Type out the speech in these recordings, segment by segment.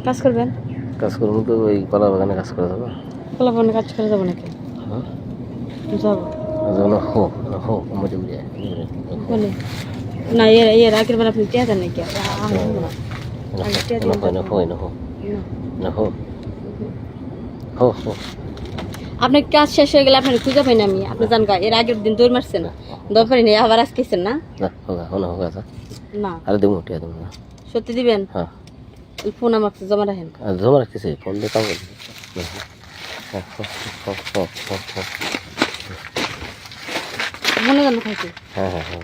কাজ করবেন? কাজ করবো তো ওই কলা বাগানে কাজ করে যাবো। কলা বাগানে কাজ করে যাবো নাকি? যাবো না হো না হো মজা বুঝে বলে না। এর আগের বার আপনি টিয়া দেন নাকি? আপনার কাজ শেষ হয়ে গেলে আপনার খুঁজে পাই না আমি। আপনি জান গা এর আগের দিন দৌড় মারছেন, দৌড় পারি না, আবার আজকেছেন না। না আরে দেবো টিয়া দেবো না। সত্যি দিবেন? হ্যাঁ ফোন আমাকে জমা রাখেন। জমা রাখতেছি ফোন দিয়ে কাম করছি। মনে জানো খাইছি। হ্যাঁ হ্যাঁ হ্যাঁ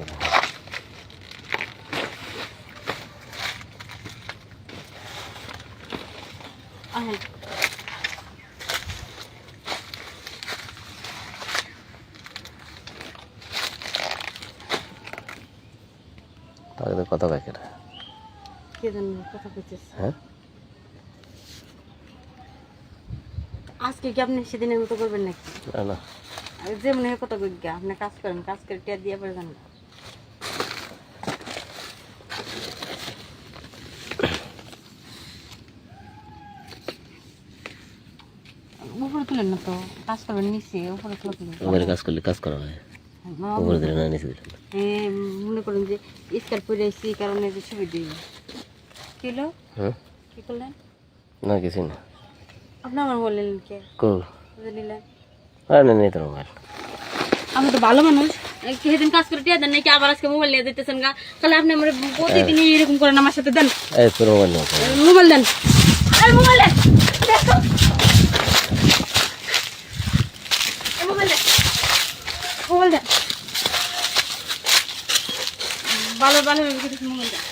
তাহলে কত প্যাকেট? কে জানি কথা কইছিস। হ্যাঁ আজকে কি আপনি সেদিনের মতো করবেন নাকি? না না যে মনে হয় কথা কই গা আপনি কাজ করেন, কাজ করে টিয়া দিয়ে পরে যান। উপরে তুলেন না তো, কাজ করবেন নিচে, উপরে তুলেন। উপরে কাজ করলে কাজ করা হয়, উপরে দিলে না নিচে দিলে না। মনে করেন যে স্কার্ট পরে আসছি এই কারণে যে ছবি দিই কিলো। হ্যাঁ কি করলেন? না কিছু না। আপনি আমার বললেন কে কল নিলেন? আরে না নেই তো মোবাইল। আমি তো ভালো মানুষ, সেদিন কাজ করে টিয়া দেন নাকি আবার আজকে মোবাইল নিয়ে দিতেছেন গা? তাহলে আপনি আমার প্রতিদিন এরকম করেন আমার সাথে। দেন এই তোর মোবাইল না, মোবাইল দেন। আরে মোবাইল দেন, দেখো মোবাইল দেন, মোবাইল দেন। ভালো ভালো মোবাইল দেন।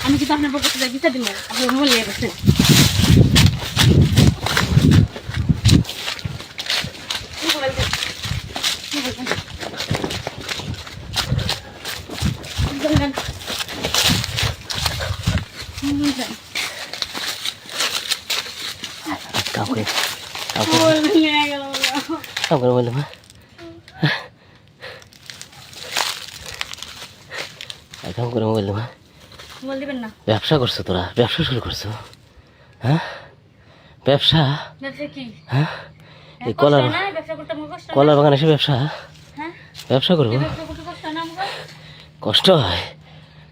আমি কিন্তু আপনার পক্ষে থেকে বিচার দিব, আপনি মোবাইল নিয়ে গেছেন। কাউকে কাউকে বললাম কাম করে মোবাইল দেবো। মোবাইল দিবেন না? ব্যবসা করছো তোরা, ব্যবসা শুরু করছো? হ্যাঁ ব্যবসা? ব্যবসা কি? হ্যাঁ এই কলার কলার বাগান এসে ব্যবসা? হ্যাঁ ব্যবসা করবো? কষ্ট হয়,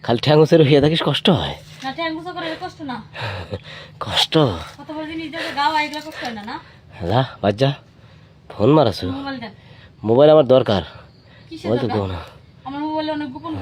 খালি ঠ্যাং উঁচে রহিয়া থাকিস, কষ্ট হয়। কষ্ট না, কষ্ট কত বড় জিনিস দেখে গাও আইগুলা কষ্ট হয় না। না যা বাজ্জা ফোন মারাছো। মোবাইল দেন। মোবাইল আমার দরকার, কিসের মোবাইল তো দরকার? দেবো না। আমার মোবাইলে অনেক গোপন